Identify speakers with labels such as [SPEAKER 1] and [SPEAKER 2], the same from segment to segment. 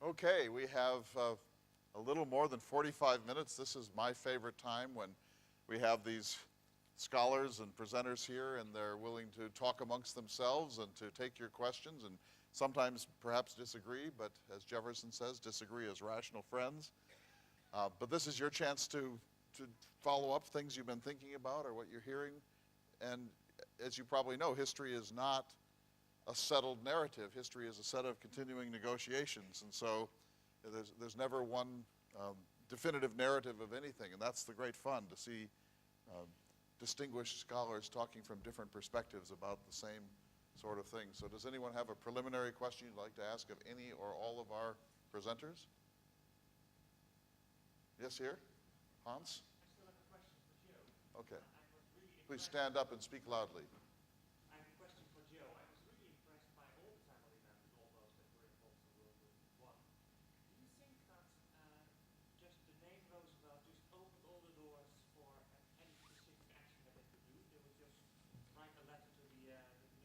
[SPEAKER 1] Okay, we have a little more than 45 minutes. This is my favorite time when we have these scholars and presenters here and they're willing to talk amongst themselves and to take your questions and sometimes perhaps disagree, but as Jefferson says, disagree as rational friends. But this is your chance to follow up things you've been thinking about or what you're hearing. And as you probably know, history is not a settled narrative. History is a set of continuing negotiations. And so there's never one definitive narrative of anything. And that's the great fun, to see distinguished scholars talking from different perspectives about the same sort of thing. So does anyone have a preliminary question you'd like to ask of any or all of our presenters? Yes, here? Hans?
[SPEAKER 2] I still have a question for Joe.
[SPEAKER 1] Okay. Please stand up and speak loudly.
[SPEAKER 2] I have a question for Joe. I was really impressed by all the family members, all those that were involved in World War I. Do you think that just the name Roosevelt just opened all the doors for any specific action that they could do? They would just write a letter to the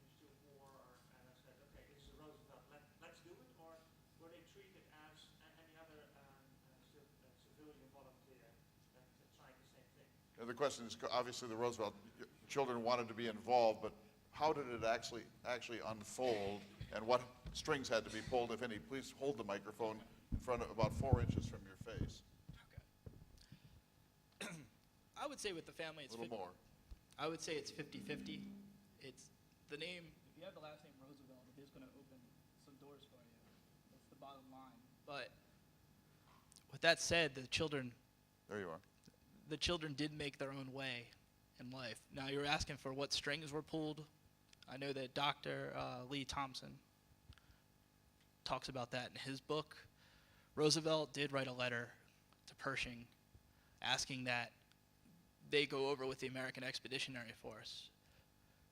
[SPEAKER 2] Ministry of War and said, okay, this is Roosevelt, let's do it? Or were they treated as any other civilian volunteer that tried the same thing?
[SPEAKER 1] And the question is, obviously the Roosevelt children wanted to be involved, but how did it actually unfold, and what strings had to be pulled, if any? Please hold the microphone in front of about 4 inches from your face.
[SPEAKER 3] Okay. I would say with the family, it's
[SPEAKER 1] a little more.
[SPEAKER 3] I would say it's 50-50. It's the name. If you have the last name Roosevelt, it is going to open some doors for you. That's the bottom line. But with that said, the children.
[SPEAKER 1] There you are.
[SPEAKER 3] The children did make their own way in life. Now, you were asking for what strings were pulled. I know that Dr. Lee Thompson talks about that in his book. Roosevelt did write a letter to Pershing asking that they go over with the American Expeditionary Force.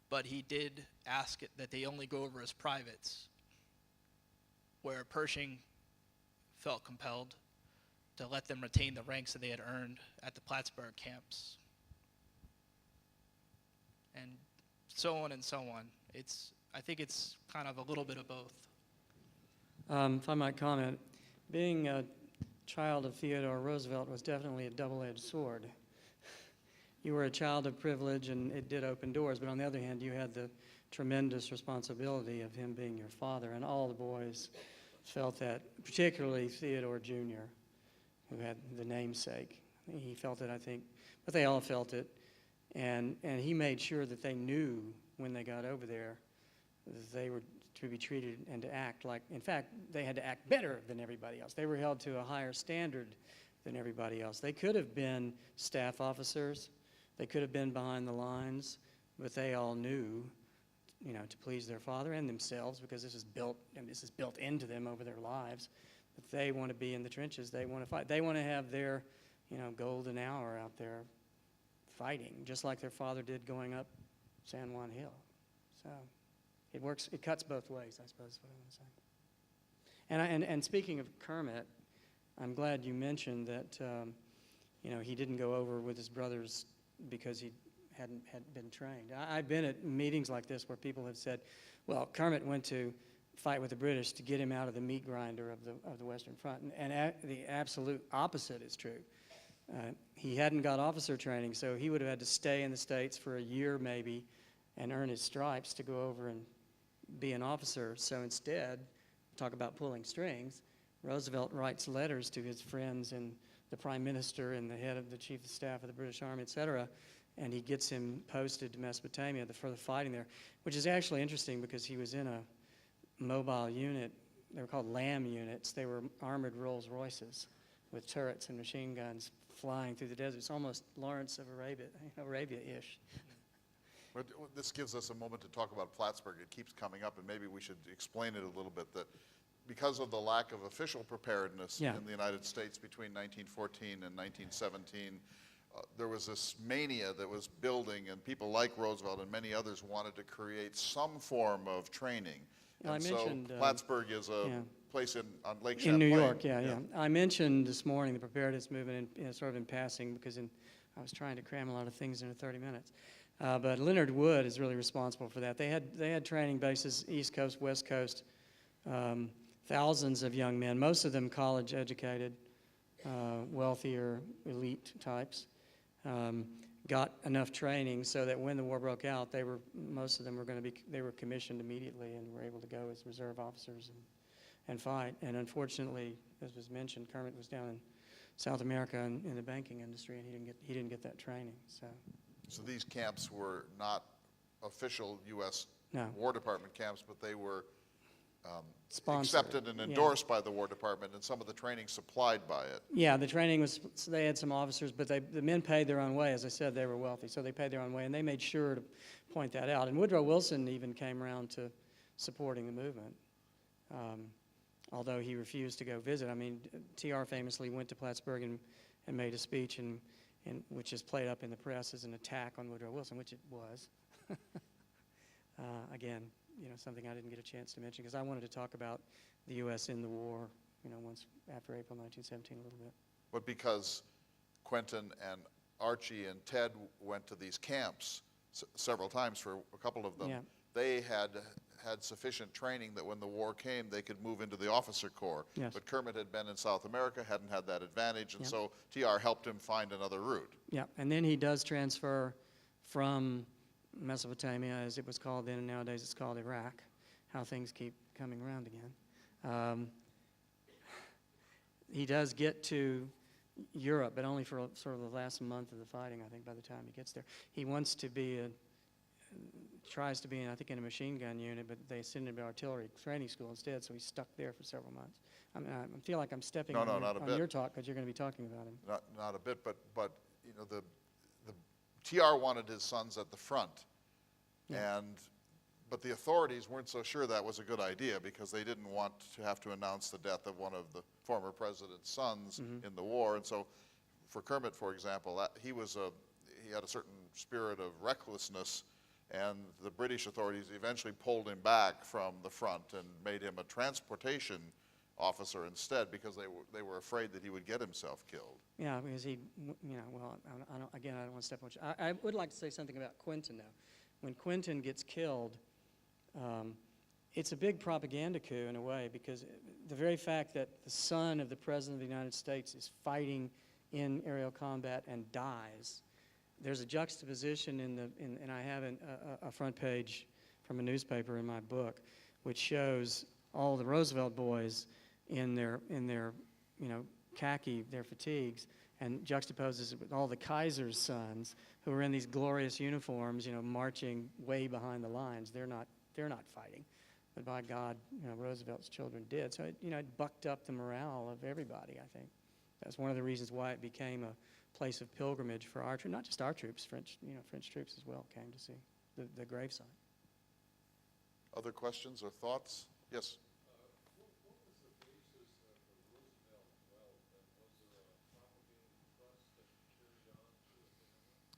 [SPEAKER 3] But he did ask that they only go over as privates, where Pershing felt compelled to let them retain the ranks that they had earned at the Plattsburgh camps. And so on and so on. I think it's kind of a little bit of both.
[SPEAKER 4] If I might comment, being a child of Theodore Roosevelt was definitely a double-edged sword. You were a child of privilege and it did open doors, but on the other hand, you had the tremendous responsibility of him being your father, and all the boys felt that, particularly Theodore Jr., who had the namesake. He felt it, I think, but they all felt it. And he made sure that they knew when they got over there that they were to be treated and to act like, in fact, they had to act better than everybody else. They were held to a higher standard than everybody else. They could have been staff officers. They could have been behind the lines, but they all knew, to please their father and themselves, because this is built into them over their lives. If they want to be in the trenches, they want to fight. They want to have their, golden hour out there fighting, just like their father did going up San Juan Hill. So it works. It cuts both ways, I suppose is what I want to say. And speaking of Kermit, I'm glad you mentioned that, he didn't go over with his brothers because he hadn't been trained. I've been at meetings like this where people have said, well, Kermit went to fight with the British to get him out of the meat grinder of the Western Front. And the absolute opposite is true. He hadn't got officer training, so he would have had to stay in the States for a year maybe and earn his stripes to go over and be an officer. So instead, talk about pulling strings, Roosevelt writes letters to his friends and the Prime Minister and the head of the Chief of Staff of the British Army, et cetera, and he gets him posted to Mesopotamia for the fighting there, which is actually interesting because he was in a mobile unit. They were called LAM units. They were armored Rolls Royces with turrets and machine guns flying through the desert. It's almost Lawrence of Arabia-ish.
[SPEAKER 1] But this gives us a moment to talk about Plattsburgh. It keeps coming up, and maybe we should explain it a little bit, that because of the lack of official preparedness in the United States between 1914 and 1917, there was this mania that was building, and people like Roosevelt and many others wanted to create some form of training.
[SPEAKER 4] Well,
[SPEAKER 1] and
[SPEAKER 4] I mentioned,
[SPEAKER 1] Plattsburgh is a place on Lake Champlain.
[SPEAKER 4] In New York, yeah. I mentioned this morning the preparedness movement sort of in passing because I was trying to cram a lot of things into 30 minutes. But Leonard Wood is really responsible for that. They had training bases, East Coast, West Coast. thousands of young men, most of them college educated, wealthier, elite types, got enough training so that when the war broke out, most of them were commissioned immediately and were able to go as reserve officers and fight. And unfortunately, as was mentioned, Kermit was down in South America in the banking industry, and he didn't get that training.
[SPEAKER 1] So these camps were not official U.S.
[SPEAKER 4] No.
[SPEAKER 1] War Department camps, but they were
[SPEAKER 4] Sponsored.
[SPEAKER 1] accepted and endorsed by the War Department, and some of the training supplied by it.
[SPEAKER 4] Yeah, the training was, so they had some officers, but the men paid their own way. As I said, they were wealthy, so they paid their own way, and they made sure to point that out. And Woodrow Wilson even came around to supporting the movement, although he refused to go visit. I mean, TR famously went to Plattsburgh and made a speech, which is played up in the press as an attack on Woodrow Wilson, which it was. Again, something I didn't get a chance to mention because I wanted to talk about the U.S. in the war, once after April 1917 a little bit.
[SPEAKER 1] But because Quentin and Archie and Ted went to these camps several times for a couple of them,
[SPEAKER 4] Yeah.
[SPEAKER 1] they had sufficient training that when the war came, they could move into the officer corps.
[SPEAKER 4] Yes.
[SPEAKER 1] But Kermit had been in South America, hadn't had that advantage, and
[SPEAKER 4] Yeah.
[SPEAKER 1] so TR helped him find another route.
[SPEAKER 4] Yeah, and then he does transfer from Mesopotamia, as it was called then, and nowadays it's called Iraq, how things keep coming around again. He does get to Europe, but only for sort of the last month of the fighting, I think, by the time he gets there. He wants to tries to be, I think, in a machine gun unit, but they send him to artillery training school instead, so he's stuck there for several months. I feel like I'm stepping on your talk, because you're going to be talking about him.
[SPEAKER 1] Not a bit, but the TR wanted his sons at the front,
[SPEAKER 4] Yeah.
[SPEAKER 1] but the authorities weren't so sure that was a good idea because they didn't want to have to announce the death of one of the former president's sons in the war. And so for Kermit, for example, he had a certain spirit of recklessness, and the British authorities eventually pulled him back from the front and made him a transportation officer instead because they were afraid that he would get himself killed.
[SPEAKER 4] Yeah, because well, I don't want to step on. I would like to say something about Quentin now. When Quentin gets killed, it's a big propaganda coup in a way, because the very fact that the son of the President of the United States is fighting in aerial combat and dies, there's a juxtaposition and I have a front page from a newspaper in my book, which shows all the Roosevelt boys in their khaki, their fatigues, and juxtaposes it with all the Kaiser's sons who are in these glorious uniforms, marching way behind the lines. They're not fighting, but by God, Roosevelt's children did. So it bucked up the morale of everybody. I think that's one of the reasons why it became a place of pilgrimage for our troops, not just our troops, French troops as well came to see the gravesite.
[SPEAKER 1] Other questions or thoughts? Yes.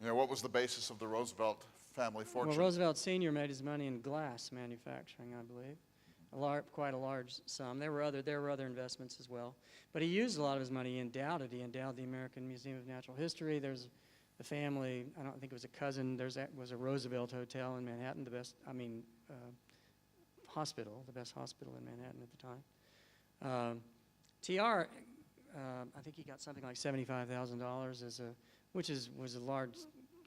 [SPEAKER 1] What was the basis of the Roosevelt family fortune?
[SPEAKER 4] Well, Roosevelt Sr. made his money in glass manufacturing, I believe, quite a large sum. There were other investments as well, but he used a lot of his money. He endowed the American Museum of Natural History. There's the family. I don't think it was a cousin. Was a Roosevelt Hotel in Manhattan, the best hospital in Manhattan at the time. TR, I think he got something like $75,000 which was a large,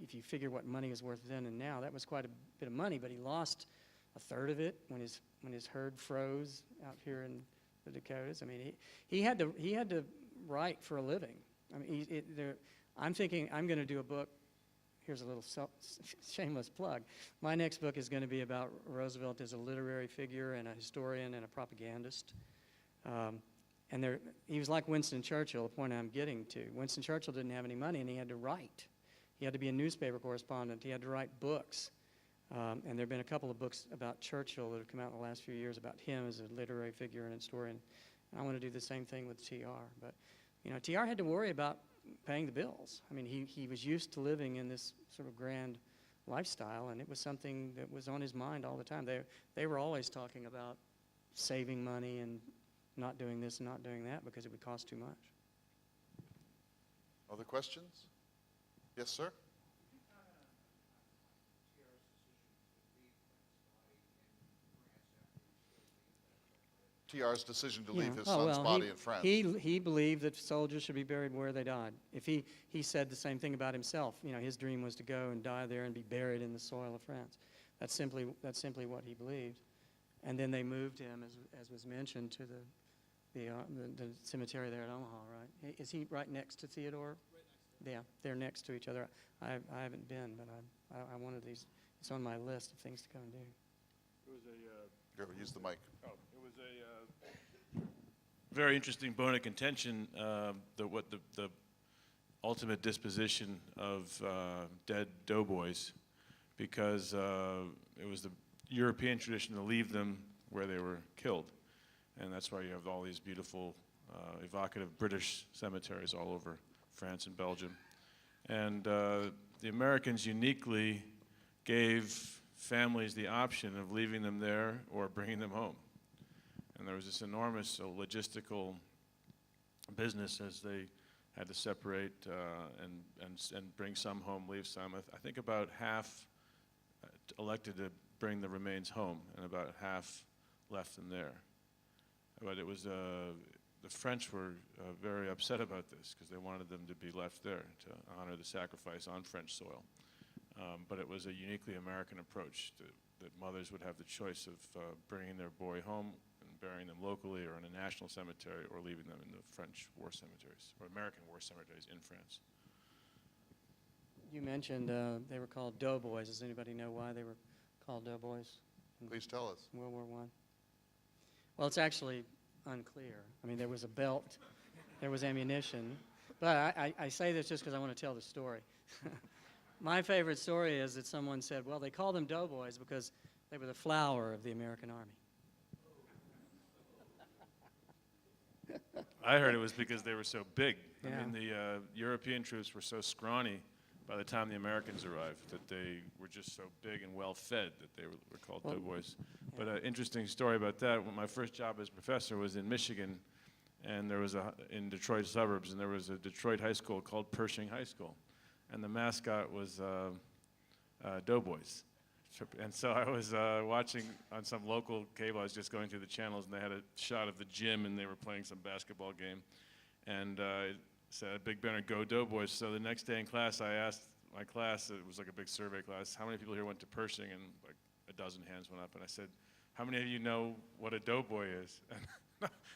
[SPEAKER 4] if you figure what money is worth then and now, that was quite a bit of money, but he lost a third of it when his herd froze out here in the Dakotas. I mean, he had to write for a living. I mean, I'm thinking I'm going to do a book. Here's a little shameless plug. My next book is going to be about Roosevelt as a literary figure and a historian and a propagandist. He was like Winston Churchill, the point I'm getting to. Winston Churchill didn't have any money, and he had to write. He had to be a newspaper correspondent. He had to write books. And there have been a couple of books about Churchill that have come out in the last few years about him as a literary figure and historian. And I want to do the same thing with TR. But, TR had to worry about paying the bills. I mean, he was used to living in this sort of grand lifestyle, and it was something that was on his mind all the time. They were always talking about saving money and not doing this and not doing that because it would cost too much.
[SPEAKER 1] Other questions? Yes, sir? TR's decision to
[SPEAKER 4] Yeah.
[SPEAKER 1] leave his
[SPEAKER 4] Oh,
[SPEAKER 1] son's
[SPEAKER 4] well,
[SPEAKER 1] body in France.
[SPEAKER 4] He believed that soldiers should be buried where they died. If he said the same thing about himself. You know, his dream was to go and die there and be buried in the soil of France. That's simply what he believed. And then they moved him, as was mentioned, to the cemetery there at Omaha, right? Is he right next to Theodore? Right next to him. Yeah, they're next to each other. I haven't been, but I wanted these. It's on my list of things to come and do.
[SPEAKER 5] It was
[SPEAKER 1] Here, use the mic.
[SPEAKER 5] it was a very interesting bone of contention. The ultimate disposition of dead doughboys, because it was the European tradition to leave them where they were killed, and that's why you have all these beautiful, evocative British cemeteries all over France and Belgium, and the Americans uniquely gave families the option of leaving them there or bringing them home. And there was this enormous logistical business as they had to separate and bring some home, leave some. I think about half elected to bring the remains home, and about half left them there. But it was the French were very upset about this because they wanted them to be left there to honor the sacrifice on French soil. But it was a uniquely American approach that mothers would have the choice of bringing their boy home and burying them locally or in a national cemetery, or leaving them in the French war cemeteries, or American war cemeteries in France.
[SPEAKER 4] You mentioned they were called Doughboys. Does anybody know why they were called Doughboys in
[SPEAKER 1] Please tell us.
[SPEAKER 4] World War I? Well, it's actually unclear. I mean, there was a belt, there was ammunition, but I say this just because I want to tell the story. My favorite story is that someone said, well, they called them Doughboys because they were the flower of the American Army.
[SPEAKER 5] I heard it was because they were so big.
[SPEAKER 4] Yeah.
[SPEAKER 5] I mean, the European troops were so scrawny by the time the Americans arrived that they were just so big and well-fed that they were called doughboys.
[SPEAKER 4] Yeah.
[SPEAKER 5] But an interesting story about that, when my first job as professor was in Michigan, and there was in Detroit suburbs, and there was a Detroit high school called Pershing High School, and the mascot was Doughboys. And so I was watching on some local cable. I was just going through the channels, and they had a shot of the gym, and they were playing some basketball game. And it said a big banner, "Go Doughboys." So the next day in class, I asked my class, it was like a big survey class, how many people here went to Pershing? And like a dozen hands went up. And I said, how many of you know what a doughboy is? And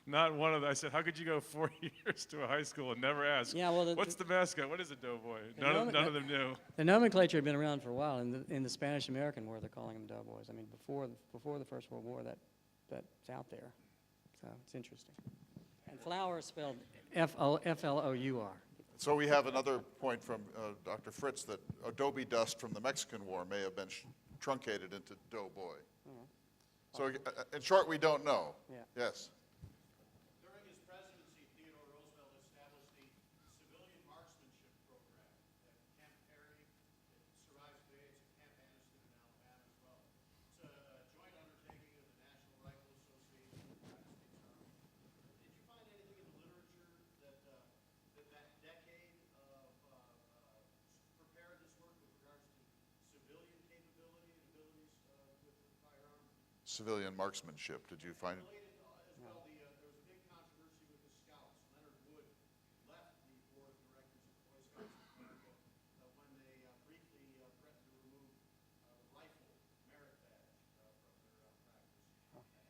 [SPEAKER 5] not one of them. I said, how could you go 4 years to a high school and never ask,
[SPEAKER 4] Yeah, well,
[SPEAKER 5] what's the mascot? What is a doughboy? None of them knew.
[SPEAKER 4] The nomenclature had been around for a while. In the Spanish-American War, they're calling them Doughboys. I mean, before the First World War, that's out there. So it's interesting. And flower is spelled F-L-O-U-R.
[SPEAKER 1] So we have another point from Dr. Fritz that Adobe Dust from the Mexican War may have been truncated into doughboy. So in short, we don't know.
[SPEAKER 4] Yeah.
[SPEAKER 1] Yes.
[SPEAKER 6] During his presidency, Theodore Roosevelt established the Civilian Marksmanship Program at Camp Perry. It survives today. It's at Camp Anniston in Alabama as well. It's a joint undertaking of the National Rifle Association and the United States Army. Did you find anything in the literature that decade of preparedness work with regards to civilian capability and abilities with the firearm?
[SPEAKER 1] Civilian marksmanship. Did you find it?
[SPEAKER 6] Related as well, there was a big controversy with the Scouts. Leonard Wood left the Board of Directors of the Boy Scouts of America when they briefly threatened to remove the rifle merit badge from their practice.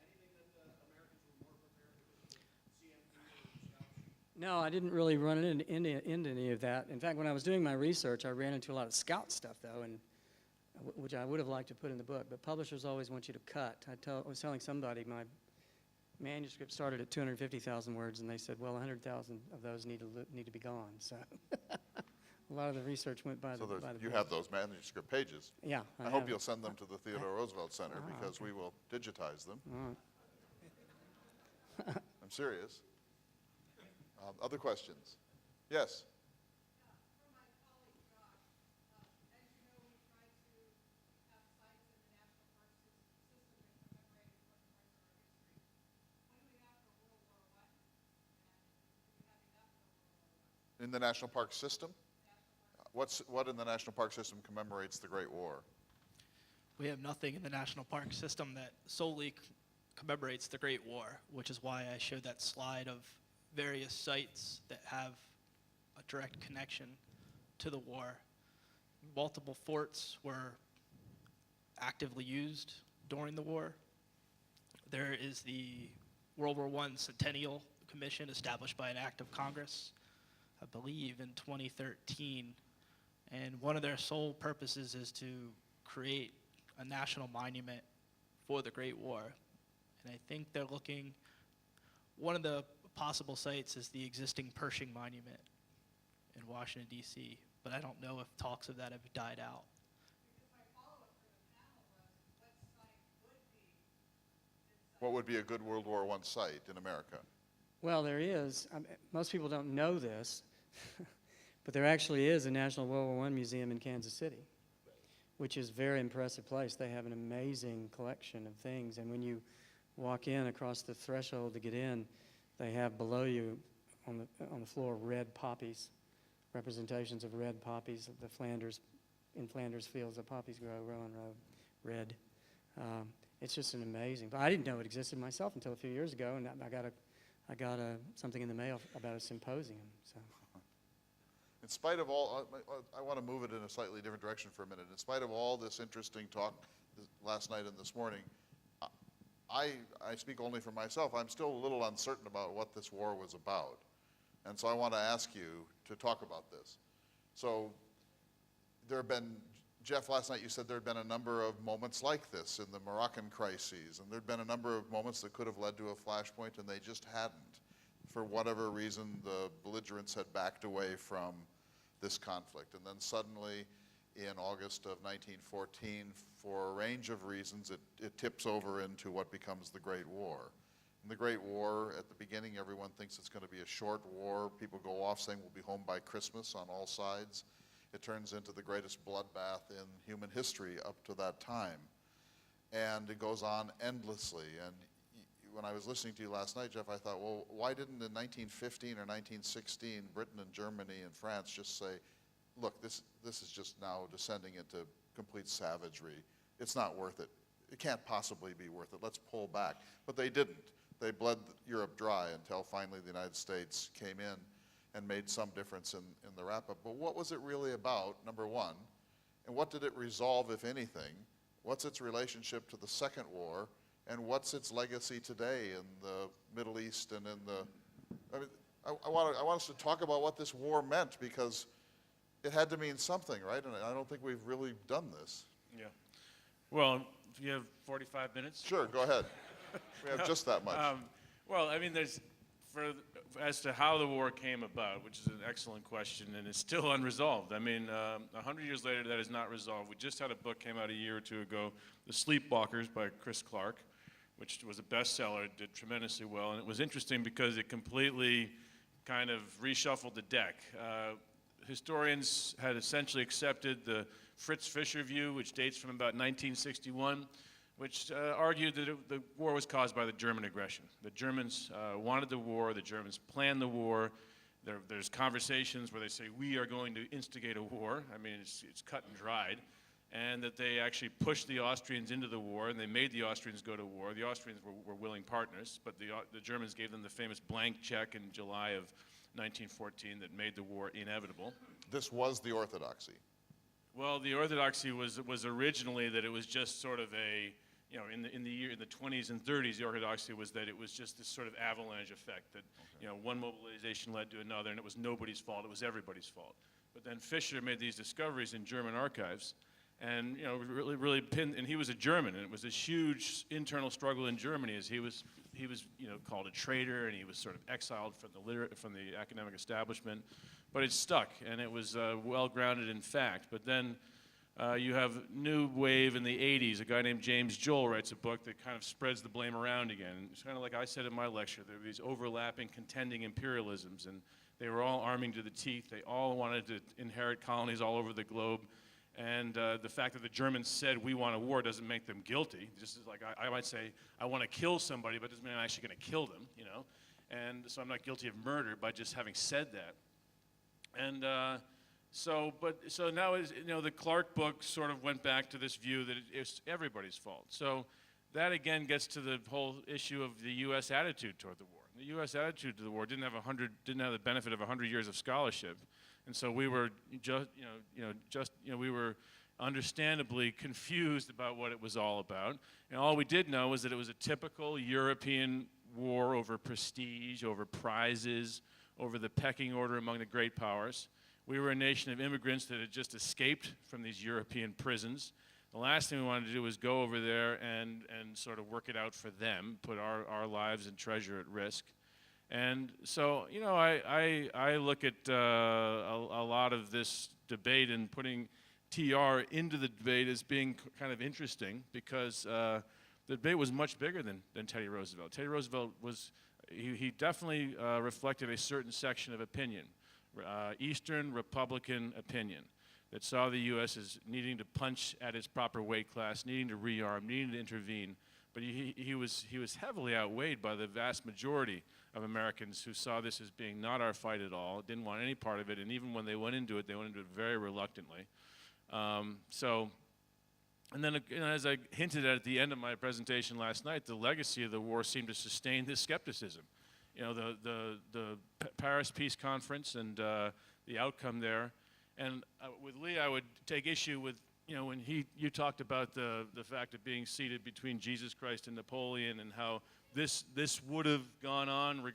[SPEAKER 6] Anything that Americans were more prepared because of the CMP or the Scouts?
[SPEAKER 4] No, I didn't really run into any of that. In fact, when I was doing my research, I ran into a lot of Scout stuff, though, and which I would have liked to put in the book, but publishers always want you to cut. I was telling somebody my manuscript started at 250,000 words, and they said, well, 100,000 of those need to be gone. So a lot of the research went by
[SPEAKER 1] So
[SPEAKER 4] the
[SPEAKER 1] you
[SPEAKER 4] book.
[SPEAKER 1] have those manuscript pages.
[SPEAKER 4] Yeah.
[SPEAKER 1] I hope
[SPEAKER 4] have.
[SPEAKER 1] you'll send them to the Theodore Roosevelt Center because we will digitize them.
[SPEAKER 4] All right.
[SPEAKER 1] I'm serious. Other questions? Yes. In the National Park System? What in the National Park System commemorates the Great War?
[SPEAKER 3] We have nothing in the national park system that solely commemorates the Great War, which is why I showed that slide of various sites that have a direct connection to the war. Multiple forts were actively used during the war. There is the World War I Centennial Commission established by an act of Congress, I believe in 2013. And one of their sole purposes is to create a national monument for the Great War. And I think they're looking, one of the possible sites is the existing Pershing Monument in Washington, D.C., but I don't know if talks of that have died out.
[SPEAKER 1] What would be a good World War I site in America?
[SPEAKER 4] Well, there is. Most people don't know this, but there actually is a National World War I museum in Kansas City, which is a very impressive place. They have an amazing collection of things, and when you walk in across the threshold to get in, they have below you on the floor red poppies, representations of red poppies of the in Flanders fields the poppies grow, row and row, red. It's just an amazing. But I didn't know it existed myself until a few years ago, and I got something in the mail about a symposium. So.
[SPEAKER 1] In spite of all, I want to move it in a slightly different direction for a minute. In spite of all this interesting talk last night and this morning, I speak only for myself. I'm still a little uncertain about what this war was about. And so I want to ask you to talk about this. So there have been, Jeff, last night you said there had been a number of moments like this in the Moroccan crises, and there had been a number of moments that could have led to a flashpoint, and they just hadn't. For whatever reason, the belligerents had backed away from this conflict. And then suddenly, in August of 1914, for a range of reasons, it tips over into what becomes the Great War. In the Great War, at the beginning, everyone thinks it's going to be a short war. People go off saying we'll be home by Christmas on all sides. It turns into the greatest bloodbath in human history up to that time. And it goes on endlessly. And when I was listening to you last night, Jeff, I thought, well, why didn't in 1915 or 1916 Britain and Germany and France just say, look, this is just now descending into complete savagery. It's not worth it. It can't possibly be worth it. Let's pull back. But they didn't. They bled Europe dry until finally the United States came in and made some difference in the wrap-up. But what was it really about, number one? And what did it resolve, if anything? What's its relationship to the Second War? And what's its legacy today in the Middle East and in the... I mean, I want us to talk about what this war meant, because it had to mean something, right? And I don't think we've really done this.
[SPEAKER 5] Yeah. Well, if you have 45 minutes?
[SPEAKER 1] Sure, go ahead. We have just that much.
[SPEAKER 5] Well, I mean, as to how the war came about, which is an excellent question, and it's still unresolved. I mean, 100 years later, that is not resolved. We just had a book came out a year or two ago, The Sleepwalkers by Chris Clark, which was a bestseller, did tremendously well, and it was interesting because it completely kind of reshuffled the deck. Historians had essentially accepted the Fritz Fischer view, which dates from about 1961, which argued that the war was caused by the German aggression. The Germans wanted the war, the Germans planned the war. There's conversations where they say, we are going to instigate a war. I mean, it's cut and dried. And that they actually pushed the Austrians into the war, and they made the Austrians go to war. The Austrians were willing partners, but the Germans gave them the famous blank check in July of 1914 that made the war inevitable.
[SPEAKER 1] This was the orthodoxy.
[SPEAKER 5] Well, the orthodoxy was originally that it was just sort of a, you know, in the 20s and 30s, the orthodoxy was that it was just this sort of avalanche effect that, you know, one mobilization led to another, and it was nobody's fault, it was everybody's fault. But then Fischer made these discoveries in German archives, and, you know, really pinned, and he was a German, and it was this huge internal struggle in Germany as he was, you know, called a traitor, and he was sort of exiled from the academic establishment. But it stuck, and it was well grounded in fact. But then you have new wave in the 80s. A guy named James Joel writes a book that kind of spreads the blame around again. It's kind of like I said in my lecture, there were these overlapping, contending imperialisms, and they were all arming to the teeth. They all wanted to inherit colonies all over the globe. And the fact that the Germans said we want a war doesn't make them guilty. Just as like I might say, I want to kill somebody, but it doesn't mean I'm actually going to kill them, you know. And so I'm not guilty of murder by just having said that. And so now, you know, the Clark book sort of went back to this view that it's everybody's fault. So that again gets to the whole issue of the U.S. attitude toward the war. The U.S. attitude to the war didn't have the benefit of 100 years of scholarship, and so we were we were understandably confused about what it was all about. And all we did know was that it was a typical European war over prestige, over prizes, over the pecking order among the great powers. We were a nation of immigrants that had just escaped from these European prisons. The last thing we wanted to do was go over there and sort of work it out for them, put our lives and treasure at risk. And so, I look at a lot of this debate and putting TR into the debate as being kind of interesting because the debate was much bigger than Teddy Roosevelt. Teddy Roosevelt he definitely reflected a certain section of opinion, Eastern Republican opinion, that saw the U.S. as needing to punch at its proper weight class, needing to rearm, needing to intervene. But he was heavily outweighed by the vast majority of Americans who saw this as being not our fight at all, didn't want any part of it, and even when they went into it very reluctantly. And then, as I hinted at the end of my presentation last night, the legacy of the war seemed to sustain this skepticism. The Paris Peace Conference and the outcome there. And with Lee, I would take issue with, when you talked about the fact of being seated between Jesus Christ and Napoleon and how this would have gone on.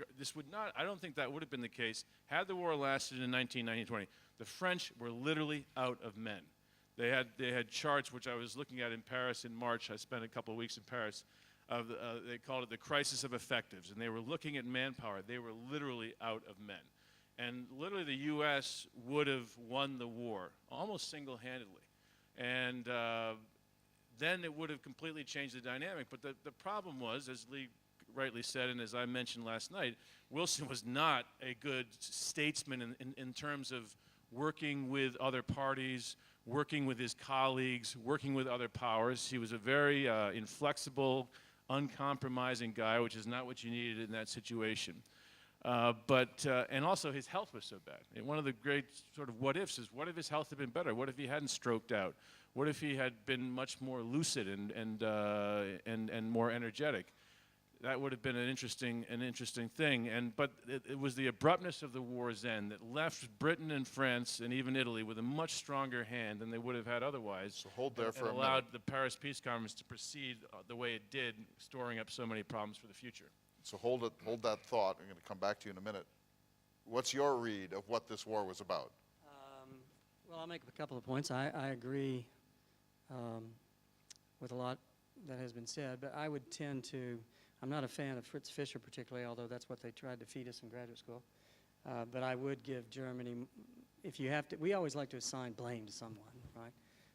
[SPEAKER 5] I don't think that would have been the case had the war lasted in 1920. The French were literally out of men. They had charts, which I was looking at in Paris in March. I spent a couple of weeks in Paris. They called it the crisis of effectives, and they were looking at manpower. They were literally out of men. And literally the U.S. would have won the war, almost single-handedly. And then it would have completely changed the dynamic. But the problem was, as Lee rightly said, and as I mentioned last night, Wilson was not a good statesman in terms of working with other parties, working with his colleagues, working with other powers. He was a very inflexible, uncompromising guy, which is not what you needed in that situation. And also his health was so bad. And one of the great sort of what-ifs is, what if his health had been better? What if he hadn't stroked out? What if he had been much more lucid and more energetic? That would have been an interesting thing. But it was the abruptness of the war's end that left Britain and France and even Italy with a much stronger hand than they would have had otherwise.
[SPEAKER 1] So hold there for a minute.
[SPEAKER 5] And allowed the Paris Peace Conference to proceed the way it did, storing up so many problems for the future.
[SPEAKER 1] So hold that thought. I'm going to come back to you in a minute. What's your read of what this war was about?
[SPEAKER 4] Well, I'll make a couple of points. I agree with a lot that has been said, but I would tend to, I'm not a fan of Fritz Fischer particularly, although that's what they tried to feed us in graduate school. But I would give Germany, if you have to, we always like to assign blame to someone, right?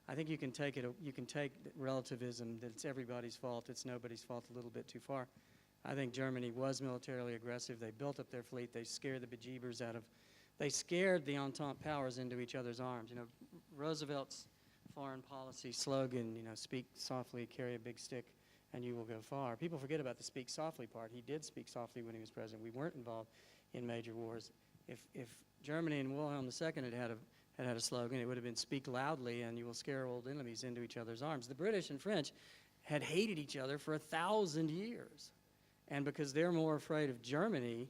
[SPEAKER 4] I think you can take relativism that it's everybody's fault, it's nobody's fault a little bit too far. I think Germany was militarily aggressive. They built up their fleet. They scared the bejeebers out of, they scared the Entente powers into each other's arms. Roosevelt's foreign policy slogan, speak softly, carry a big stick, and you will go far. People forget about the speak softly part. He did speak softly when he was president. We weren't involved in major wars. If Germany and Wilhelm II had a slogan, it would have been speak loudly and you will scare old enemies into each other's arms. The British and French had hated each other for 1,000 years. And because they're more afraid of Germany,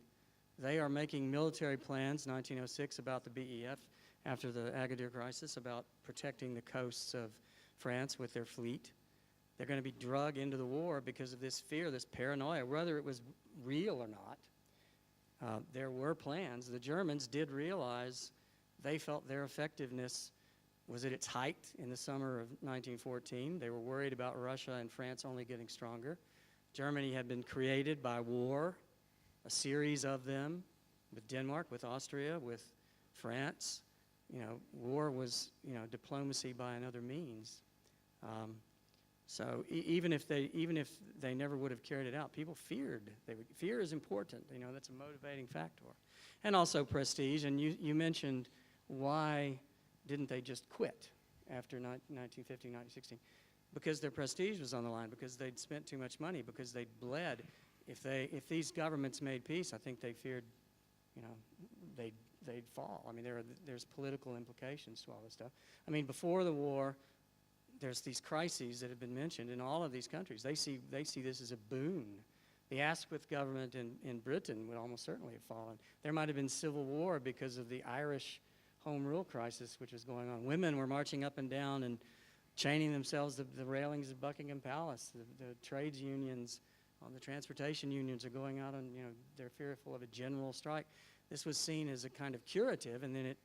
[SPEAKER 4] they are making military plans, 1906, about the BEF after the Agadir crisis, about protecting the coasts of France with their fleet. They're going to be drug into the war because of this fear, this paranoia, whether it was real or not. There were plans. The Germans did realize they felt their effectiveness was at its height in the summer of 1914. They were worried about Russia and France only getting stronger. Germany had been created by war, a series of them, with Denmark, with Austria, with France. War was, diplomacy by another means. So even if they never would have carried it out, people feared. Fear is important. That's a motivating factor. And also prestige. And you mentioned why didn't they just quit after 1915, 1916? Because their prestige was on the line, because they'd spent too much money, because they'd bled. If these governments made peace, I think they feared, they'd fall. I mean, there's political implications to all this stuff. I mean, before the war, there's these crises that have been mentioned in all of these countries. They see this as a boon. The Asquith government in Britain would almost certainly have fallen. There might have been civil war because of the Irish Home Rule crisis, which was going on. Women were marching up and down and chaining themselves to the railings of Buckingham Palace. The trades unions, the transportation unions are going out and, they're fearful of a general strike. This was seen as a kind of curative, and then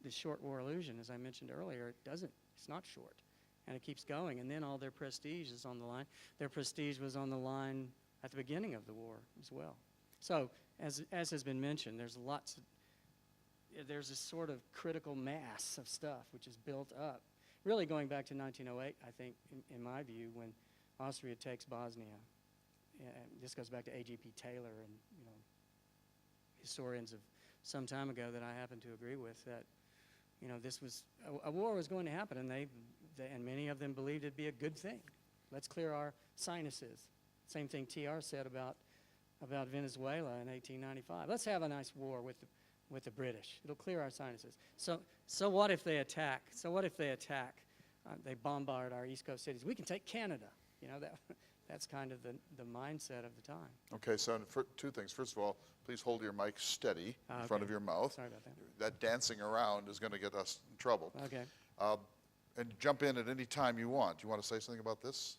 [SPEAKER 4] the short war illusion, as I mentioned earlier, it's not short, and it keeps going, and then all their prestige is on the line. Their prestige was on the line at the beginning of the war as well. So, as has been mentioned, there's a sort of critical mass of stuff which is built up, really going back to 1908, I think, in my view, when Austria takes Bosnia. This goes back to A.G.P. Taylor and, historians of some time ago that I happen to agree with, that, this was, a war was going to happen, and and many of them believed it'd be a good thing. Let's clear our sinuses. Same thing TR said about Venezuela in 1895. Let's have a nice war with the British. It'll clear our sinuses. So what if they attack? They bombard our East Coast cities. We can take Canada. That's kind of the mindset of the time.
[SPEAKER 1] Okay, so two things. First of all, please hold your mic steady in front of your mouth.
[SPEAKER 4] Sorry about that.
[SPEAKER 1] That dancing around is going to get us in trouble.
[SPEAKER 4] Okay.
[SPEAKER 1] And jump in at any time you want. You want to say something about this?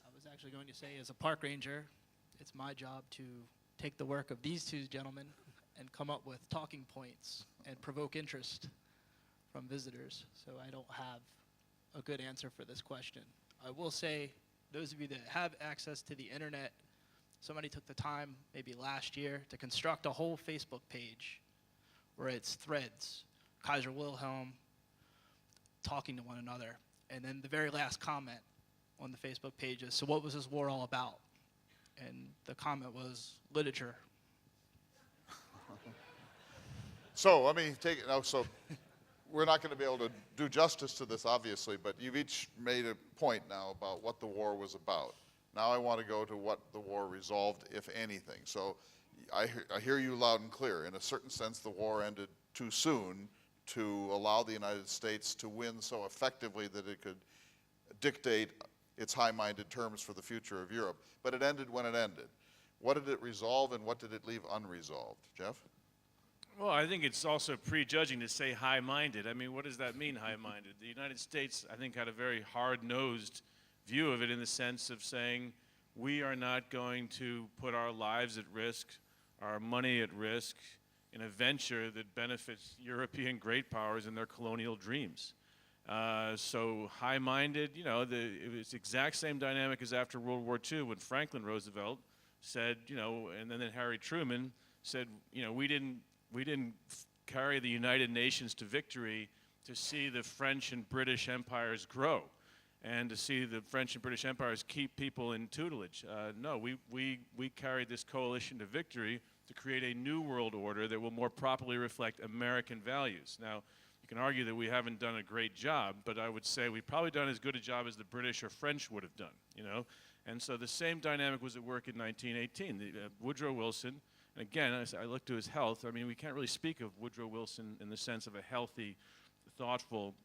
[SPEAKER 3] I was actually going to say, as a park ranger, it's my job to take the work of these two gentlemen and come up with talking points and provoke interest from visitors. So I don't have a good answer for this question. I will say, those of you that have access to the internet, somebody took the time, maybe last year, to construct a whole Facebook page where it's threads, Kaiser Wilhelm, talking to one another. And then the very last comment on the Facebook page is, so what was this war all about? And the comment was, literature.
[SPEAKER 1] So let me take it now. So we're not going to be able to do justice to this, obviously, but you've each made a point now about what the war was about. Now I want to go to what the war resolved, if anything. So I hear you loud and clear. In a certain sense, the war ended too soon to allow the United States to win so effectively that it could dictate its high-minded terms for the future of Europe. But it ended when it ended. What did it resolve and what did it leave unresolved? Jeff?
[SPEAKER 5] Well, I think it's also prejudging to say high-minded. I mean, what does that mean, high-minded? The United States, I think, had a very hard-nosed view of it in the sense of saying, we are not going to put our lives at risk, our money at risk, in a venture that benefits European great powers and their colonial dreams. So high-minded, it was the exact same dynamic as after World War II when Franklin Roosevelt said, and then Harry Truman said, we didn't carry the United Nations to victory to see the French and British empires grow and to see the French and British empires keep people in tutelage. No, we carried this coalition to victory to create a new world order that will more properly reflect American values. Now, you can argue that we haven't done a great job, but I would say we've probably done as good a job as the British or French would have done, And so the same dynamic was at work in 1918. Woodrow Wilson, and again, as I look to his health, I mean, we can't really speak of Woodrow Wilson in the sense of a healthy, thoughtful,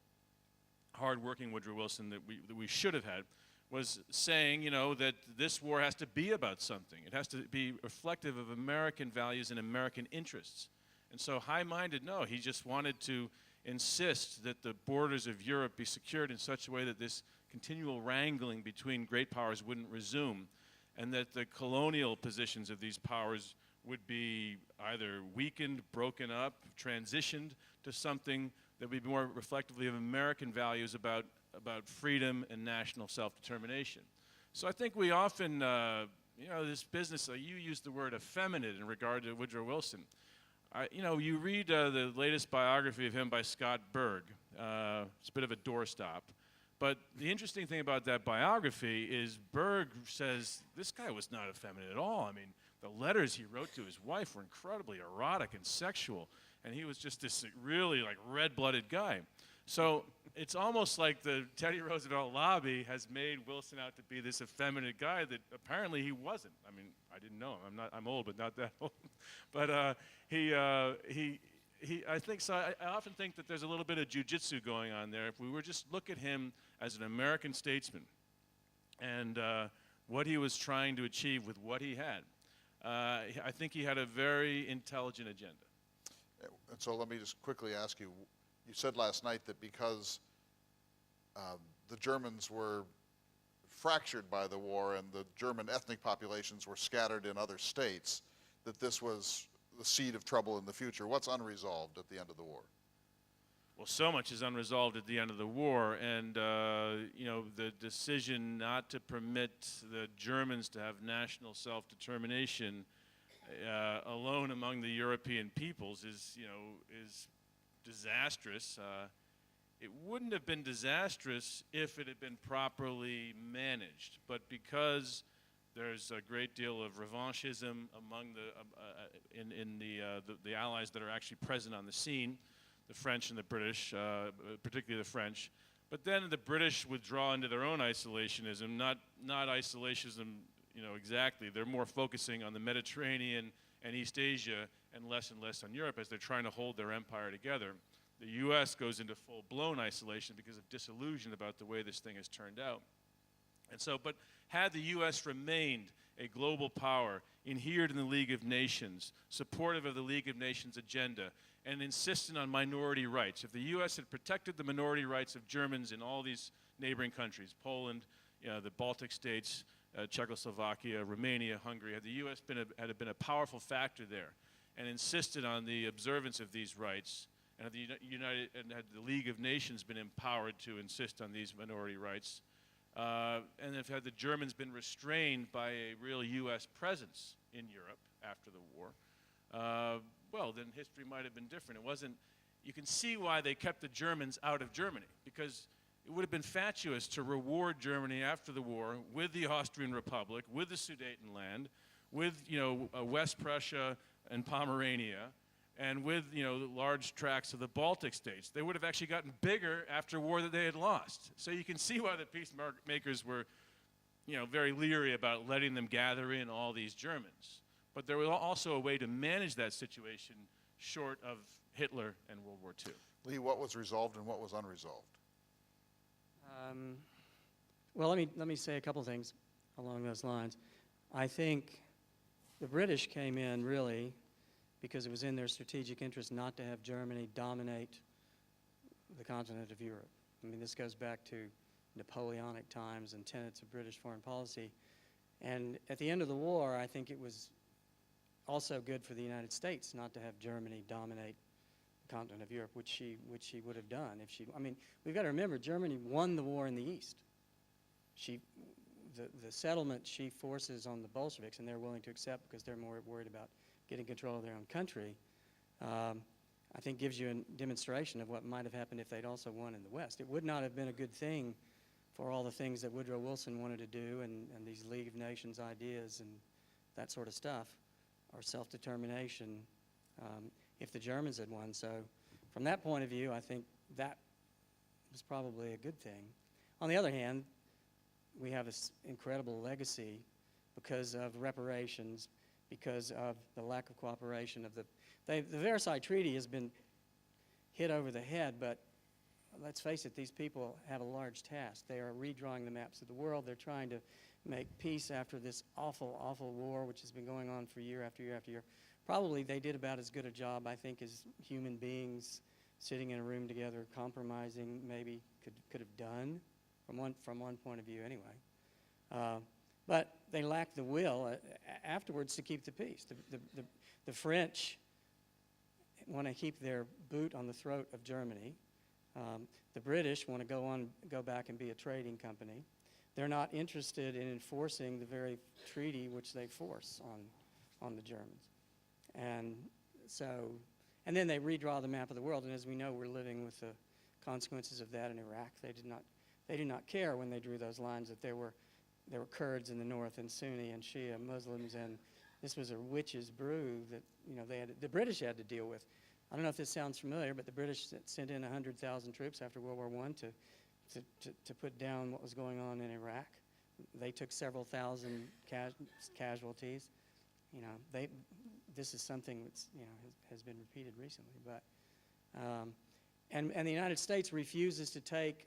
[SPEAKER 5] hard-working Woodrow Wilson that we should have had, was saying, that this war has to be about something. It has to be reflective of American values and American interests. And so high-minded, no, he just wanted to insist that the borders of Europe be secured in such a way that this continual wrangling between great powers wouldn't resume, and that the colonial positions of these powers would be either weakened, broken up, transitioned to something that would be more reflectively of American values about freedom and national self-determination. So I think we often, this business, you used the word effeminate in regard to Woodrow Wilson. You read the latest biography of him by Scott Berg. It's a bit of a doorstop. But the interesting thing about that biography is Berg says this guy was not effeminate at all. I mean, the letters he wrote to his wife were incredibly erotic and sexual, and he was just this really red-blooded guy. So it's almost like the Teddy Roosevelt lobby has made Wilson out to be this effeminate guy that apparently he wasn't. I mean, I didn't know him. I'm old, but not that old. But I think so. I often think that there's a little bit of jujitsu going on there. If we were just look at him as an American statesman and what he was trying to achieve with what he had, I think he had a very intelligent agenda.
[SPEAKER 1] And so let me just quickly ask you, you said last night that because the Germans were fractured by the war and the German ethnic populations were scattered in other states, that this was the seed of trouble in the future. What's unresolved at the end of the war?
[SPEAKER 5] Well, so much is unresolved at the end of the war, and you know, the decision not to permit the Germans to have national self-determination alone among the European peoples is disastrous. It wouldn't have been disastrous if it had been properly managed, but because there's a great deal of revanchism among the allies that are actually present on the scene, the French and the British, particularly the French. But then the British withdraw into their own isolationism, not isolationism, exactly. They're more focusing on the Mediterranean and East Asia and less on Europe as they're trying to hold their empire together. The U.S. goes into full-blown isolation because of disillusion about the way this thing has turned out. And so, but had the U.S. remained a global power, adhered in the League of Nations, supportive of the League of Nations agenda, and insistent on minority rights, if the U.S. had protected the minority rights of Germans in all these neighboring countries, Poland, the Baltic states, Czechoslovakia, Romania, Hungary, had the U.S. had been a powerful factor there and insisted on the observance of these rights, and had the League of Nations been empowered to insist on these minority rights, and if had the Germans been restrained by a real U.S. presence in Europe after the war, well, then history might have been different. It wasn't. You can see why they kept the Germans out of Germany, because it would have been fatuous to reward Germany after the war with the Austrian Republic, with the Sudetenland, with West Prussia and Pomerania, and with large tracts of the Baltic states. They would have actually gotten bigger after a war that they had lost. So you can see why the peacemakers were very leery about letting them gather in all these Germans. But there was also a way to manage that situation short of Hitler and World War II.
[SPEAKER 1] Lee, what was resolved and what was unresolved?
[SPEAKER 4] Well, let me say a couple things along those lines. I think the British came in really because it was in their strategic interest not to have Germany dominate the continent of Europe. I mean, this goes back to Napoleonic times and tenets of British foreign policy. And at the end of the war, I think it was also good for the United States not to have Germany dominate the continent of Europe, which she would have done if she. I mean, we've got to remember Germany won the war in the East. The settlement she forces on the Bolsheviks, and they're willing to accept because they're more worried about getting control of their own country, I think gives you a demonstration of what might have happened if they'd also won in the West. It would not have been a good thing for all the things that Woodrow Wilson wanted to do and these League of Nations ideas and that sort of stuff, or self-determination, if the Germans had won. So from that point of view, I think that was probably a good thing. On the other hand, we have this incredible legacy because of reparations, because of the lack of cooperation of the Versailles Treaty has been hit over the head, but let's face it, these people have a large task. They are redrawing the maps of the world. They're trying to make peace after this awful, awful war, which has been going on for year after year after year. Probably they did about as good a job, I think, as human beings sitting in a room together, compromising, maybe could have done from one point of view anyway. But they lacked the will afterwards to keep the peace. The French want to keep their boot on the throat of Germany. The British want to go back and be a trading company. They're not interested in enforcing the very treaty which they force on the Germans. And then they redraw the map of the world, and as we know, we're living with the consequences of that in Iraq. They did not care when they drew those lines that there were Kurds in the north and Sunni and Shia Muslims, and this was a witch's brew that the British had to deal with. I don't know if this sounds familiar, but the British sent in 100,000 troops after World War I to put down what was going on in Iraq. They took several thousand casualties. this is something that's, has been repeated recently. But, and the United States refuses to take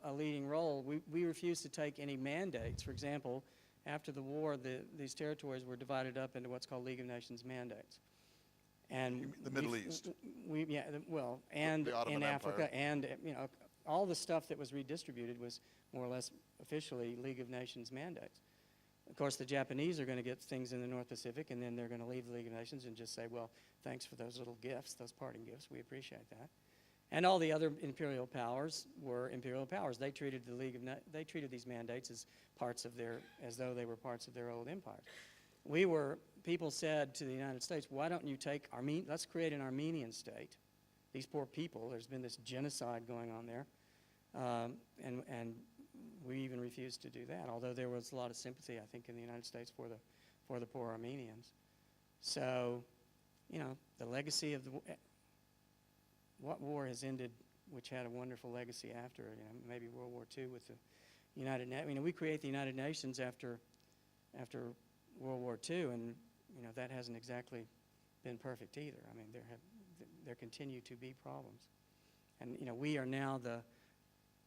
[SPEAKER 4] a leading role. We refuse to take any mandates. For example, after the war, these territories were divided up into what's called League of Nations mandates. And
[SPEAKER 1] The Middle East.
[SPEAKER 4] And
[SPEAKER 1] The Ottoman
[SPEAKER 4] in Africa,
[SPEAKER 1] Empire.
[SPEAKER 4] and all the stuff that was redistributed was more or less officially League of Nations mandates. Of course, the Japanese are going to get things in the North Pacific, and then they're going to leave the League of Nations and just say, well, thanks for those little gifts, those parting gifts. We appreciate that. And all the other imperial powers were imperial powers. They treated they treated these mandates as as though they were parts of their old empires. People said to the United States, why don't you take let's create an Armenian state. These poor people, there's been this genocide going on there. And we even refused to do that, although there was a lot of sympathy, I think, in the United States for the poor Armenians. So, the legacy of what war has ended, which had a wonderful legacy after, maybe World War II with the United Nations. We create the United Nations after World War II, and that hasn't exactly been perfect either. I mean, there continue to be problems, and we are now the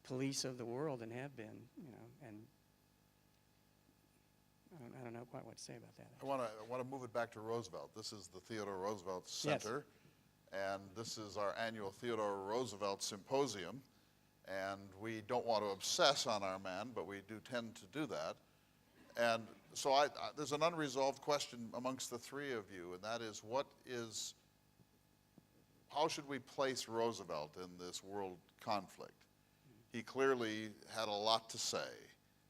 [SPEAKER 4] police of the world and have been, and I don't know quite what to say about that.
[SPEAKER 1] I want to move it back to Roosevelt. This is the Theodore Roosevelt Center, and this is our annual Theodore Roosevelt Symposium. And we don't want to obsess on our man, but we do tend to do that. And so there's an unresolved question amongst the three of you, and that is, how should we place Roosevelt in this world conflict? He clearly had a lot to say,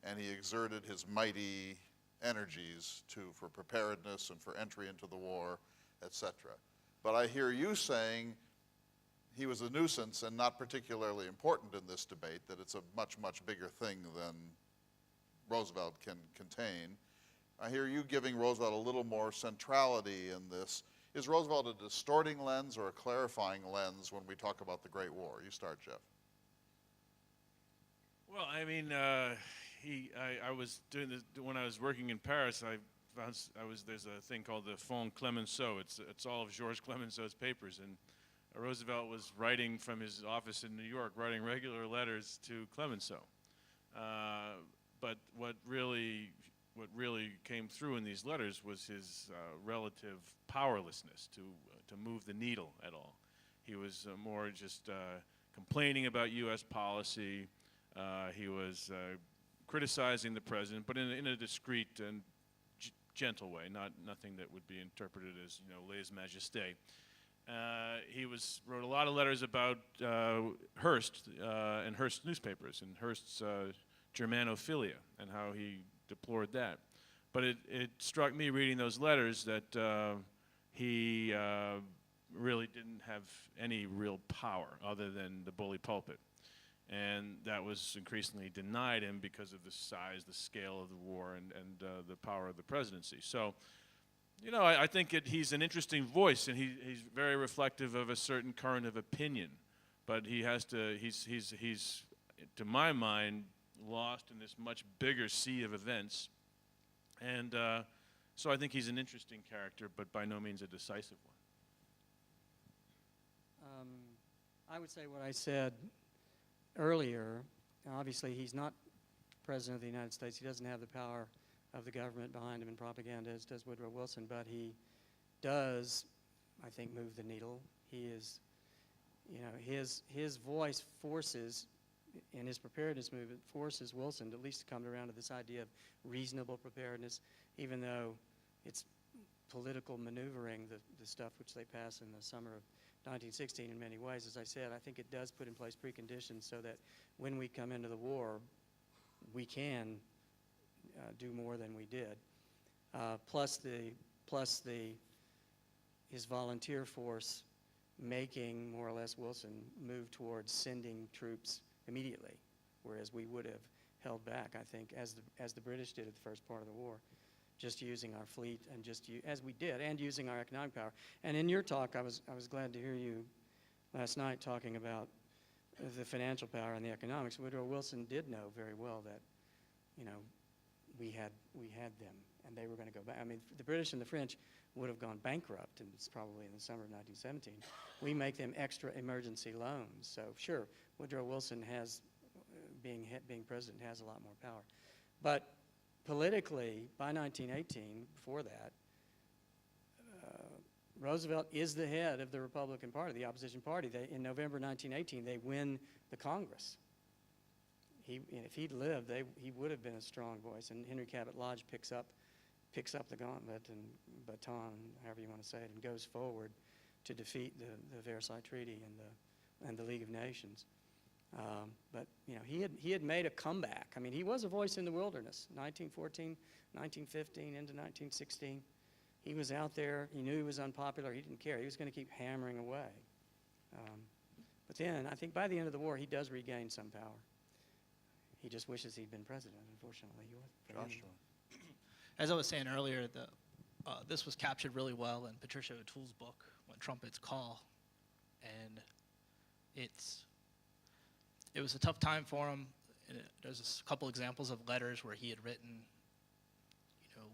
[SPEAKER 1] and he exerted his mighty energies for preparedness and for entry into the war, etc. But I hear you saying he was a nuisance and not particularly important in this debate, that it's a much, much bigger thing than Roosevelt can contain. I hear you giving Roosevelt a little more centrality in this. Is Roosevelt a distorting lens or a clarifying lens when we talk about the Great War? You start, Jeff.
[SPEAKER 5] Well, I mean, I was doing this when I was working in Paris. There's a thing called the Fonds Clemenceau. It's all of Georges Clemenceau's papers, and Roosevelt was writing from his office in New York, writing regular letters to Clemenceau. But what really came through in these letters was his relative powerlessness to move the needle at all. He was more just complaining about U.S. policy. He was criticizing the president, but in a discreet and gentle way, nothing that would be interpreted as lèse majesté. He wrote a lot of letters about Hearst and Hearst newspapers and Hearst's Germanophilia and how he deplored that. But it struck me reading those letters that he really didn't have any real power other than the bully pulpit. And that was increasingly denied him because of the size, the scale of the war, and the power of the presidency. So, I think he's an interesting voice, and he's very reflective of a certain current of opinion. But he's to my mind, lost in this much bigger sea of events. And so I think he's an interesting character, but by no means a decisive one.
[SPEAKER 4] I would say what I said earlier. Obviously, he's not president of the United States. He doesn't have the power of the government behind him in propaganda, as does Woodrow Wilson, but he does, I think, move the needle. He is, his voice forces, in his preparedness movement, forces Wilson to at least come around to this idea of reasonable preparedness, even though it's political maneuvering, the stuff which they pass in the summer of 1916 in many ways. As I said, I think it does put in place preconditions so that when we come into the war, we can do more than we did. Plus his volunteer force making more or less Wilson move towards sending troops immediately, whereas we would have held back, I think, as the British did at the first part of the war, just using our fleet and as we did, and using our economic power. And in your talk, I was glad to hear you last night talking about the financial power and the economics. Woodrow Wilson did know very well that, we had them, and they were going to go back. I mean, the British and the French would have gone bankrupt, and it's probably in the summer of 1917. We make them extra emergency loans. So sure, Woodrow Wilson has, being president, has a lot more power. But politically, by 1918, before that, Roosevelt is the head of the Republican Party, the opposition party. In November 1918, they win the Congress. If he'd lived, he would have been a strong voice. And Henry Cabot Lodge picks up the gauntlet and baton, however you want to say it, and goes forward to defeat the Versailles Treaty and the League of Nations. But he had made a comeback. I mean, he was a voice in the wilderness. 1914, 1915, into 1916. He was out there. He knew he was unpopular. He didn't care. He was going to keep hammering away. But then, I think by the end of the war, he does regain some power. He just wishes he'd been president, unfortunately.
[SPEAKER 1] Joshua.
[SPEAKER 3] As I was saying earlier, this was captured really well in Patricia O'Toole's book, When Trumpets Call. And it was a tough time for him. And there's a couple examples of letters where he had written,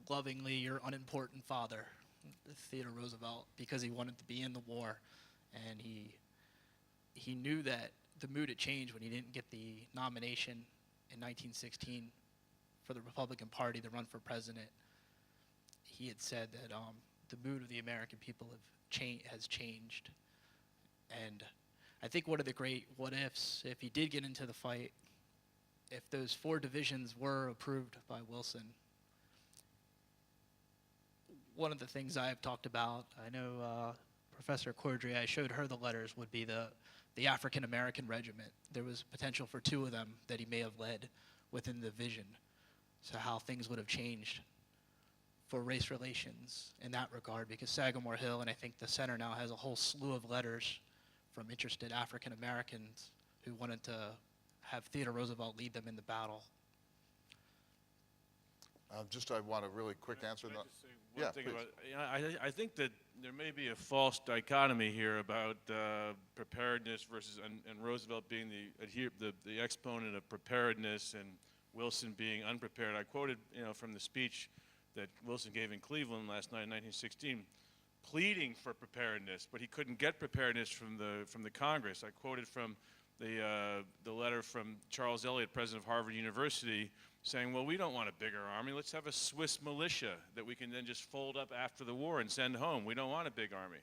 [SPEAKER 3] lovingly, your unimportant father, Theodore Roosevelt, because he wanted to be in the war. And he knew that the mood had changed when he didn't get the nomination in 1916 for the Republican Party to run for president. He had said that the mood of the American people has changed. And I think one of the great what-ifs, if he did get into the fight, if those 4 divisions were approved by Wilson, one of the things I've talked about, I know Professor Cordray, I showed her the letters, would be the African American regiment. There was potential for 2 of them that he may have led within the division. So how things would have changed for race relations in that regard, because Sagamore Hill, and I think the center now, has a whole slew of letters from interested African Americans who wanted to have Theodore Roosevelt lead them in the battle.
[SPEAKER 1] I want a really quick answer.
[SPEAKER 5] Can I just say one
[SPEAKER 1] Yeah,
[SPEAKER 5] thing
[SPEAKER 1] please.
[SPEAKER 5] about, I think that there may be a false dichotomy here about preparedness versus, and Roosevelt being the exponent of preparedness and Wilson being unprepared. I quoted, from the speech that Wilson gave in Cleveland last night in 1916, pleading for preparedness, but he couldn't get preparedness from the Congress. I quoted from the letter from Charles Eliot, president of Harvard University, saying, well, we don't want a bigger army. Let's have a Swiss militia that we can then just fold up after the war and send home. We don't want a big army.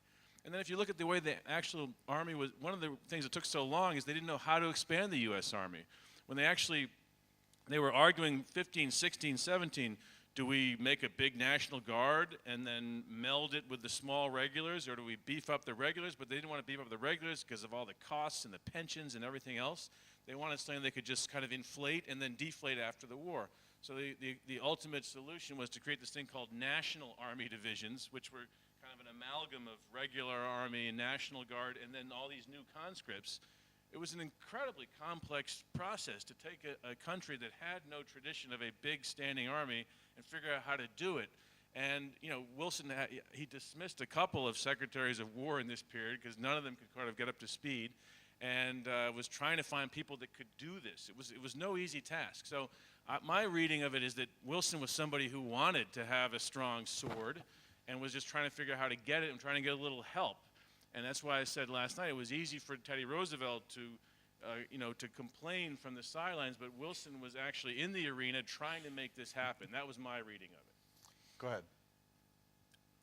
[SPEAKER 5] And then if you look at the way the actual army was, one of the things that took so long is they didn't know how to expand the U.S. Army. When they were arguing 15, 16, 17, do we make a big National Guard and then meld it with the small regulars, or do we beef up the regulars? But they didn't want to beef up the regulars because of all the costs and the pensions and everything else. They wanted something they could just kind of inflate and then deflate after the war. So the ultimate solution was to create this thing called National Army Divisions, which were kind of an amalgam of regular Army and National Guard and then all these new conscripts. It was an incredibly complex process to take a country that had no tradition of a big standing army and figure out how to do it. And Wilson, he dismissed a couple of secretaries of war in this period because none of them could kind of get up to speed, and was trying to find people that could do this. It was no easy task. So my reading of it is that Wilson was somebody who wanted to have a strong sword and was just trying to figure out how to get it and trying to get a little help. And that's why I said last night it was easy for Teddy Roosevelt to complain from the sidelines, but Wilson was actually in the arena trying to make this happen. That was my reading of it.
[SPEAKER 1] Go ahead.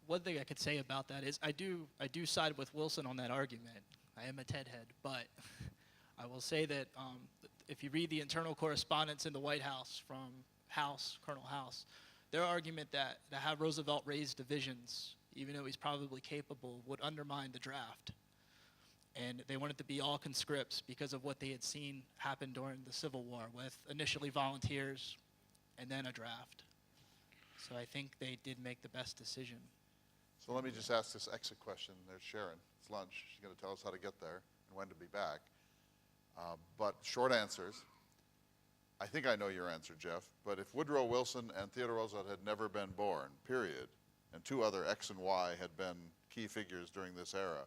[SPEAKER 3] One thing I could say about that is I do side with Wilson on that argument. I am a Ted head, but I will say that if you read the internal correspondence in the White House from Colonel House, their argument that to have Roosevelt raise divisions, even though he's probably capable, would undermine the draft. And they wanted to be all conscripts because of what they had seen happen during the Civil War with initially volunteers and then a draft. So I think they did make the best decision.
[SPEAKER 1] So let me just ask this exit question. There's Sharon. It's lunch. She's going to tell us how to get there and when to be back. But short answers. I think I know your answer, Jeff. But if Woodrow Wilson and Theodore Roosevelt had never been born, period, and 2 other X and Y had been key figures during this era,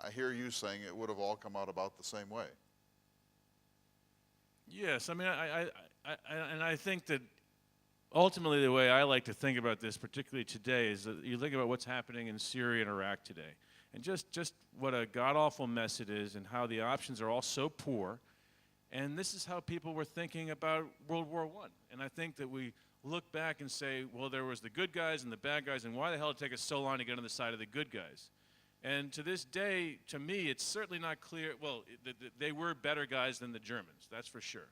[SPEAKER 1] I hear you saying it would have all come out about the same way.
[SPEAKER 5] Yes, I mean, I think that ultimately, the way I like to think about this, particularly today, is that you think about what's happening in Syria and Iraq today, and just what a god-awful mess it is, and how the options are all so poor. And this is how people were thinking about World War I. And I think that we look back and say, well, there was the good guys and the bad guys, and why the hell did it take us so long to get on the side of the good guys? And to this day, to me, it's certainly not clear. Well, they were better guys than the Germans, that's for sure.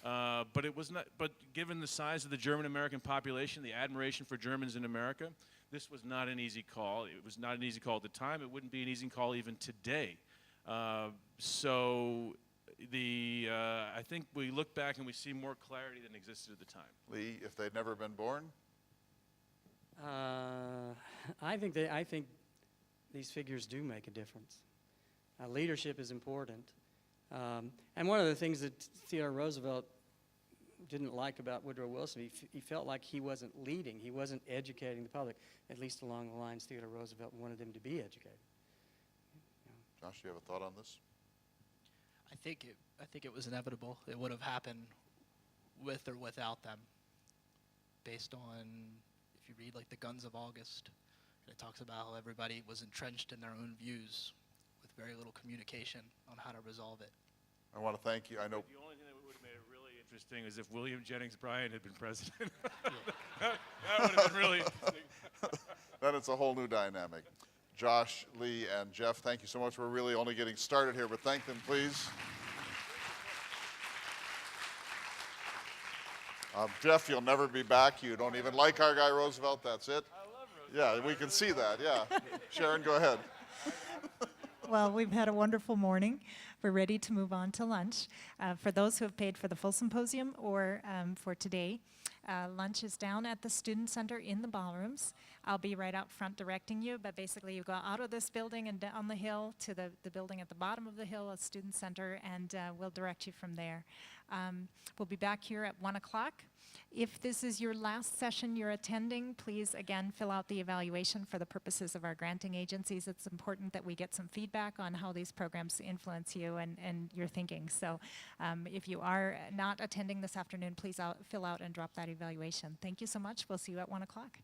[SPEAKER 5] But it was not. But given the size of the German-American population, the admiration for Germans in America, this was not an easy call. It was not an easy call at the time. It wouldn't be an easy call even today. So I think we look back and we see more clarity than existed at the time.
[SPEAKER 1] Lee, if they'd never been born?
[SPEAKER 4] I think these figures do make a difference. Leadership is important. And one of the things that Theodore Roosevelt didn't like about Woodrow Wilson, he felt like he wasn't leading, he wasn't educating the public, at least along the lines Theodore Roosevelt wanted them to be educated.
[SPEAKER 1] Josh, do you have a thought on this?
[SPEAKER 3] I think it was inevitable. It would have happened with or without them, based on, if you read like the Guns of August, it talks about how everybody was entrenched in their own views with very little communication on how to resolve it.
[SPEAKER 1] I want to thank you. I know.
[SPEAKER 5] The only thing that would have made it really interesting is if William Jennings Bryan had been president. that would have been really interesting.
[SPEAKER 1] Then it's a whole new dynamic. Josh, Lee, and Jeff, thank you so much. We're really only getting started here, but thank them, please. Jeff, you'll never be back. You don't even like our guy Roosevelt. That's it.
[SPEAKER 5] I love Roosevelt.
[SPEAKER 1] Yeah, we can see that. Yeah. Sharon, go ahead.
[SPEAKER 7] Well, we've had a wonderful morning. We're ready to move on to lunch. For those who have paid for the full symposium or for today, lunch is down at the Student Center in the ballrooms. I'll be right out front directing you, but basically you go out of this building and down the hill to the building at the bottom of the hill, a Student Center, and we'll direct you from there. We'll be back here at 1 o'clock. If this is your last session you're attending, please again fill out the evaluation for the purposes of our granting agencies. It's important that we get some feedback on how these programs influence you and your thinking. So if you are not attending this afternoon, please fill out and drop that evaluation. Thank you so much. We'll see you at 1 o'clock.